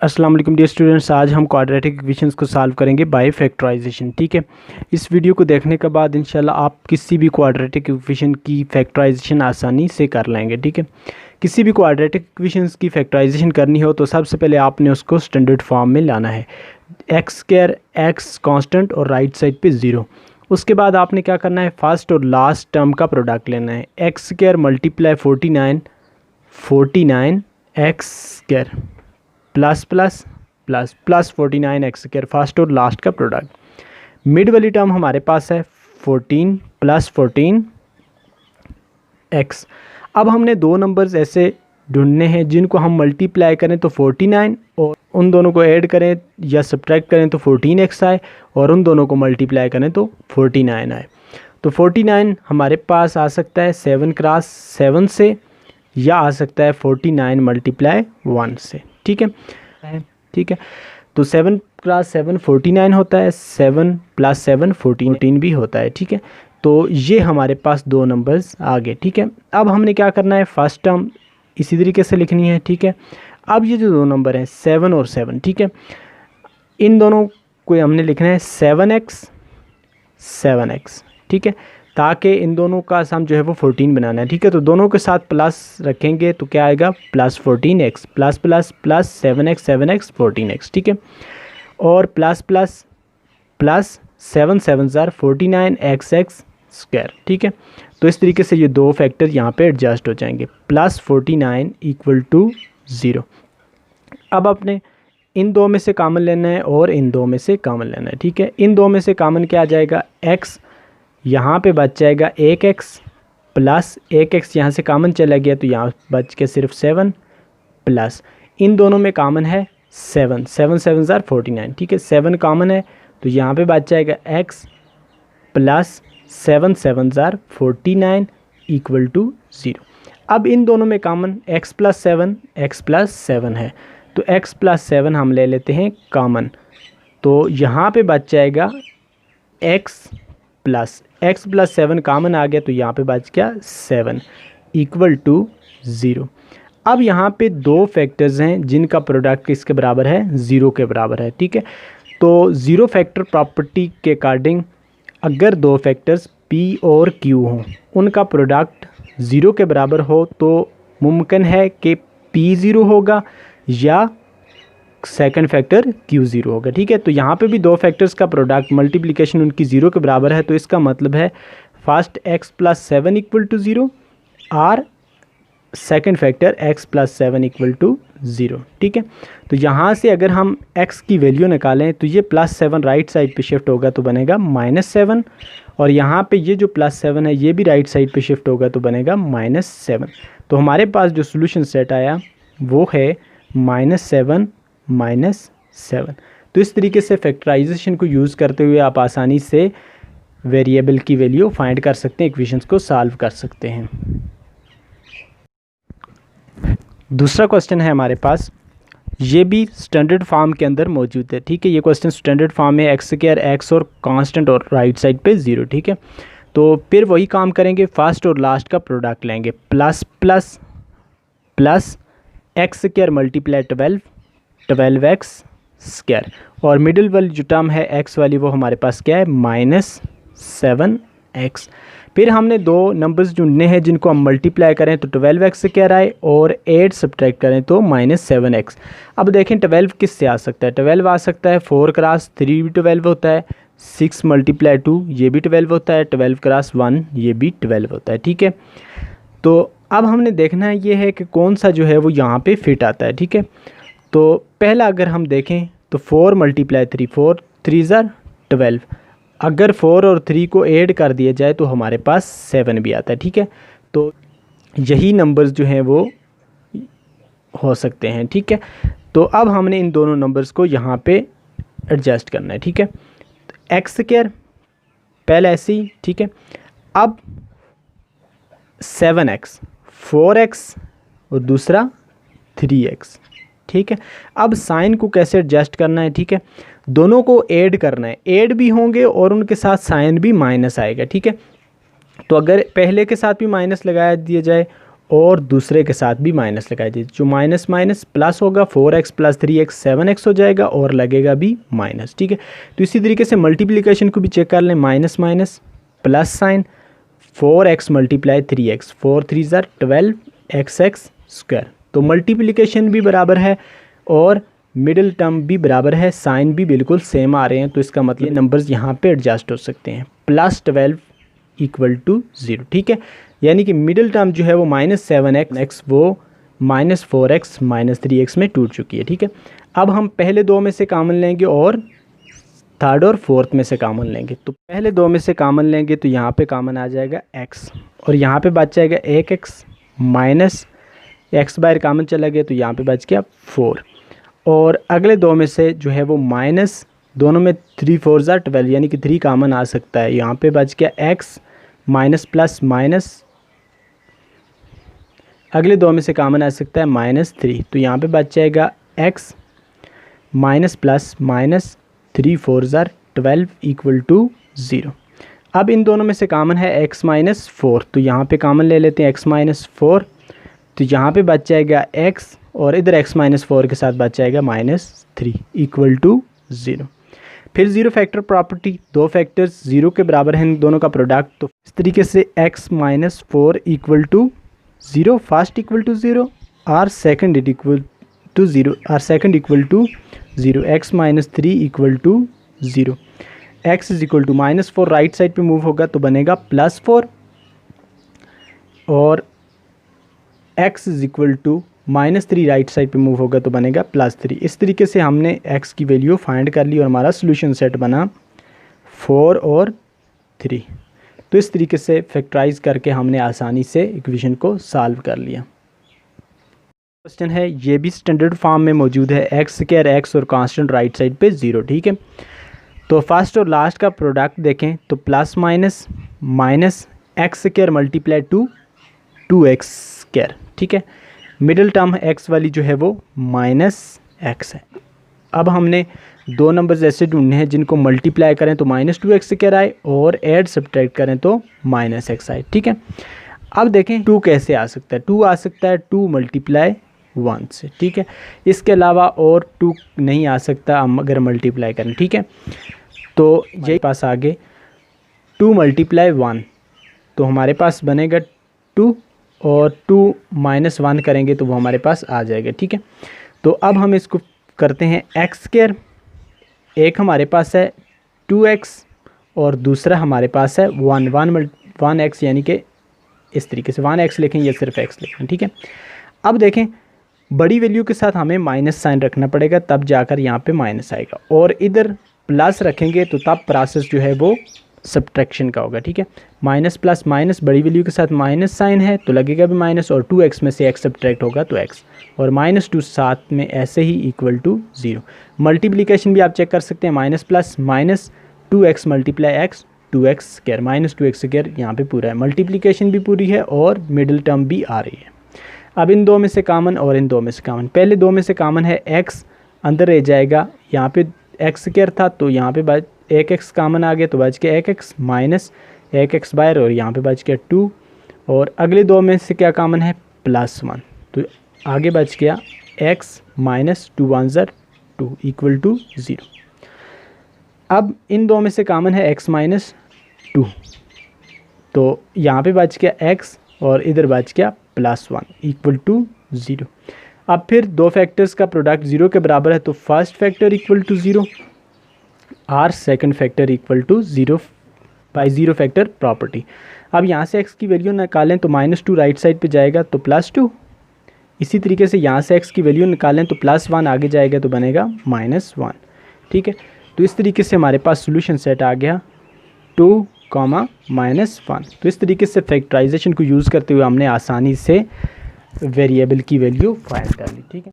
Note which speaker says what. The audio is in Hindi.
Speaker 1: अस्सलाम वालेकुम डियर स्टूडेंट्स, आज हम क्वाड्रेटिक इक्वेशंस को सॉल्व करेंगे बाय फैक्टराइजेशन। ठीक है, इस वीडियो को देखने के बाद इंशाल्लाह आप किसी भी क्वाड्रेटिक इक्वेशन की फैक्टराइजेशन आसानी से कर लेंगे। ठीक है, किसी भी क्वाड्रेटिक इक्वेशंस की फैक्टराइजेशन करनी हो तो सबसे पहले आपने उसको स्टैंडर्ड फॉर्म में लाना है। एक्स स्क्वायर एक्स कांस्टेंट और राइट साइड पे 0। उसके बाद आपने क्या करना है, फर्स्ट और लास्ट टर्म का प्रोडक्ट लेना है। X square multiply 49 x square plus plus plus plus 49 x square, first और लास्ट का प्रोडक्ट। मिड वाली टर्म हमारे पास है 14 प्लस 14 एक्स। अब हमने दो नंबर्स ऐसे ढूंढने हैं जिनको हम मल्टीप्लाई करें तो 49 और उन दोनों को ऐड करें या सब्ट्रैक्ट करें तो 14x आए, और उन दोनों को मल्टीप्लाई करें तो 49 आए। तो 49 हमारे पास आ सकता है 7 क्रॉस 7 से, या आ सकता है 49 मल्टीप्लाई 1 से। ठीक है, तो 7 क्रॉस 7 49 होता है, 7 प्लस 7 14 भी होता है। ठीक है, तो ये हमारे पास दो नंबर्स आ गए। ठीक है, अब हमने क्या करना है, फर्स्ट टर्म इसी तरीके से लिखनी है। ठीक है, अब ये जो दो नंबर हैं 7 और 7, ठीक है, इन दोनों को हमने लिखना है 7x। ठीक है, ताकि इन दोनों का सम जो है वो 14 बनाना है। ठीक है, तो दोनों के साथ प्लस रखेंगे तो क्या आएगा, plus 14x plus plus plus 7x 14x। ठीक है, और plus plus plus 7 7 49 x square. ठीक है, तो इस तरीके से ये दो फैक्टर यहाँ पे एडजस्ट हो जाएंगे। Plus 49 equal to 0। अब अपने इन दो में से कॉमन लेना है और इन दो में से कॉमन लेना है। ठीक है, इन दो में से कॉमन क्या आ जाएगा, x, यहाँ पे बच जाएगा 1x प्लस 1x, यहाँ से कॉमन चला गया तो यहाँ बच के सिर्फ 7 प्लस इन दोनों में कॉमन है 7 7 7 49। ठीक है, 7 कॉमन है तो यहाँ पे बच जाएगा x प्लस 7 7 49 इक्वल टू 0। अब इन दोनों में कॉमन x प्लस 7 है, तो x प्लस 7 हम ले लेते हैं कॉमन, तो यहाँ पे बच जाएगा x प्लस 7 कॉमन आ गया तो यहाँ पे बच गया 7 इक्वल टू 0। अब यहाँ पे दो फैक्टर्स हैं जिनका प्रोडक्ट किसके बराबर है, 0 के बराबर है। ठीक है, तो ज़ीरो फैक्टर प्रॉपर्टी के अकॉर्डिंग अगर दो फैक्टर्स p और q हों, उनका प्रोडक्ट 0 के बराबर हो तो मुमकिन है कि p 0 होगा या सेकंड फैक्टर q 0 होगा। ठीक है, तो यहाँ पे भी दो फैक्टर्स का प्रोडक्ट मल्टीप्लिकेशन उनकी 0 के बराबर है, तो इसका मतलब है first x plus 7 equal to 0 और second factor x plus 7 equal to 0। ठीक है, तो यहाँ से अगर हम x की वैल्यू निकालें तो ये प्लस 7 राइट साइड पे शिफ्ट होगा तो बनेगा -7, और यहाँ पे ये जो प्लस 7 है ये भी राइट साइड पे शिफ्ट होगा तो बनेगा -7। तो हमारे पास जो सोल्यूशन सेट आया वो है -7 -7। तो इस तरीके से फैक्टराइजेशन को यूज़ करते हुए आप आसानी से वेरिएबल की वैल्यू फाइंड कर सकते हैं, इक्वेशंस को सॉल्व कर सकते हैं। दूसरा क्वेश्चन है हमारे पास, ये भी स्टैंडर्ड फॉर्म के अंदर मौजूद है। ठीक है, ये क्वेश्चन स्टैंडर्ड फॉर्म में एक्स स्क्वायर एक्स और कांस्टेंट और राइट साइड पे 0। ठीक है, तो फिर वही काम करेंगे, फर्स्ट और लास्ट का प्रोडक्ट लेंगे। Plus plus plus x square multiply 12x square, और मिडिल वाली जो टर्म है x वाली वो हमारे पास क्या है, -7x। फिर हमने दो नंबर्स ढूंढने हैं जिनको हम मल्टीप्लाई करें तो 12x स्क्वायर आए और 8 सब्ट्रैक्ट करें तो -7x। अब देखें 12 किस से आ सकता है, 12 आ सकता है 4 क्रॉस 3 भी 12 होता है, 6 मल्टीप्लाई 2 ये भी 12 होता है, 12 क्रॉस 1 ये भी 12 होता है। ठीक है, तो अब हमने देखना है ये है कि कौन सा जो है वो यहाँ पे फिट आता है। ठीक है, तो पहला अगर हम देखें तो 4 मल्टीप्लाई 3 4 3 12, अगर 4 और 3 को ऐड कर दिया जाए तो हमारे पास 7 भी आता है। ठीक है, तो यही नंबर्स जो हैं वो हो सकते हैं। ठीक है, तो अब हमने इन दोनों नंबर्स को यहाँ पे एडजस्ट करना है। ठीक है, तो एक्स स्क्वायर पहले ऐसे ही। ठीक है, अब 7x 4x और दूसरा 3x। ठीक है, अब साइन को कैसे एडजस्ट करना है। ठीक है, दोनों को ऐड करना है, ऐड भी होंगे और उनके साथ साइन भी माइनस आएगा। ठीक है, तो अगर पहले के साथ भी माइनस लगाया दिया जाए और दूसरे के साथ भी माइनस लगा दीजिए। जो माइनस माइनस प्लस होगा, 4x प्लस 3x 7x हो जाएगा और लगेगा भी माइनस। ठीक है, तो इसी तरीके से मल्टीप्लिकेशन को भी चेक कर लें। Minus minus plus sign, 4x multiply 3x, 4 3 ज़ार 12 xx स्क्वायर। तो मल्टीप्लिकेशन भी बराबर है और मिडिल टर्म भी बराबर है, साइन भी बिल्कुल सेम आ रहे हैं। तो इसका मतलब नंबर्स यहाँ पे एडजस्ट हो सकते हैं। Plus 12 equal to 0। ठीक है, यानी कि मिडिल टर्म जो है वो -7x वो -4x -3x में टूट चुकी है। ठीक है, अब हम पहले दो में से कॉमन लेंगे और थर्ड और फोर्थ में से कॉमन लेंगे। तो पहले दो में से कॉमन लेंगे तो यहाँ पे कॉमन आ जाएगा x और यहाँ पे बच जाएगा 1x माइनस x बाहर कॉमन चला गया तो यहाँ पे बच गया 4। और अगले दो में से जो है वो माइनस, दोनों में 3 4 ज़ार 12 यानी कि 3 कॉमन आ सकता है। यहाँ पे बच गया x माइनस प्लस माइनस, अगले दो में से कॉमन आ सकता है -3, तो यहाँ पे बच जाएगा x माइनस प्लस माइनस 3 4 ज़ार 12 इक्वल टू 0। अब इन दोनों में से कॉमन है x माइनस 4, तो यहाँ पे कॉमन ले लेते हैं x माइनस 4, तो यहाँ पे बच जाएगा x और इधर x माइनस 4 के साथ बच जाएगा -3 इक्वल टू 0। फिर ज़ीरो फैक्टर प्रॉपर्टी, दो फैक्टर्स ज़ीरो के बराबर हैं इन दोनों का प्रोडक्ट। तो इस तरीके से x minus 4 equal to 0, first equal to 0 और सेकंड इट इक्वल टू 0 और second equal to 0, x minus 3 equal to 0, x is equal to -4 right side पे मूव होगा तो बनेगा +4 और x is equal to -3 right side पे मूव होगा तो बनेगा +3। इस तरीके से हमने x की वैल्यू फाइंड कर ली और हमारा सोल्यूशन सेट बना 4 और 3। तो इस तरीके से फैक्टराइज करके हमने आसानी से इक्वेशन को सॉल्व कर लिया। क्वेश्चन है, ये भी स्टैंडर्ड फॉर्म में मौजूद है, x स्क्वायर x और कांस्टेंट राइट साइड पे 0। ठीक है, तो फर्स्ट और लास्ट का प्रोडक्ट देखें तो plus minus minus x square multiply two 2x square. ठीक है, मिडिल टर्म x वाली जो है वो -x है। अब हमने दो नंबर्स ऐसे ढूंढने हैं जिनको मल्टीप्लाई करें तो -2x स्क्वायर आए और ऐड सब्ट्रैक्ट करें तो -x आए। ठीक है, अब देखें 2 कैसे आ सकता है। 2 आ सकता है 2 मल्टीप्लाई 1 से। ठीक है, इसके अलावा और 2 नहीं आ सकता हम अगर मल्टीप्लाई करें। ठीक है, तो यही पास आगे 2 मल्टीप्लाई 1 तो हमारे पास बनेगा 2 और 2 माइनस 1 करेंगे तो वो हमारे पास आ जाएगा। ठीक है, तो अब हम इसको करते हैं x स्क्वायर, एक हमारे पास है 2x और दूसरा हमारे पास है 1x यानी कि इस तरीके से 1x लिखें या सिर्फ x लिखें। ठीक है, अब देखें बड़ी वैल्यू के साथ हमें माइनस साइन रखना पड़ेगा तब जाकर यहाँ पे माइनस आएगा और इधर प्लस रखेंगे तो तब प्रोसेस जो है वो सब्ट्रैक्शन का होगा। ठीक है, माइनस प्लस माइनस, बड़ी वैल्यू के साथ माइनस साइन है तो लगेगा भी माइनस और 2x में से x सब्ट्रैक्ट होगा तो x और -2 साथ में ऐसे ही इक्वल टू 0। मल्टीप्लिकेशन भी आप चेक कर सकते हैं, minus plus minus 2x multiply x 2x square -2x square यहाँ पे पूरा है। मल्टीप्लिकेशन भी पूरी है और मिडिल टर्म भी आ रही है। अब इन दो में से कॉमन और इन दो में से कॉमन, पहले दो में से कॉमन है x, अंदर रह जाएगा, यहाँ पे x स्क्वायर था तो यहाँ पे 1x कॉमन आ गया तो बच गया 1x माइनस 1x बाहर और यहाँ पे बच गया 2 और अगले दो में से क्या कॉमन है +1 तो आगे बच गया x माइनस 2 1 ज़ार 2 इक्वल टू 0। अब इन दो में से कॉमन है x माइनस 2 तो यहाँ पे बच गया x और इधर बच गया +1 इक्वल टू 0। अब फिर दो फैक्टर्स का प्रोडक्ट 0 के बराबर है तो फर्स्ट फैक्टर इक्वल टू 0 और second factor equal to 0 by 0 factor property. अब यहाँ से x की वैल्यू निकालें तो -2 राइट साइड पे जाएगा तो +2, इसी तरीके से यहाँ से x की वैल्यू निकालें तो +1 आगे जाएगा तो बनेगा -1। ठीक है, तो इस तरीके से हमारे पास सोल्यूशन सेट आ गया 2, -1। तो इस तरीके से फैक्टराइजेशन को यूज़ करते हुए हमने आसानी से वेरिएबल की वैल्यू फाइंड कर ली। ठीक है।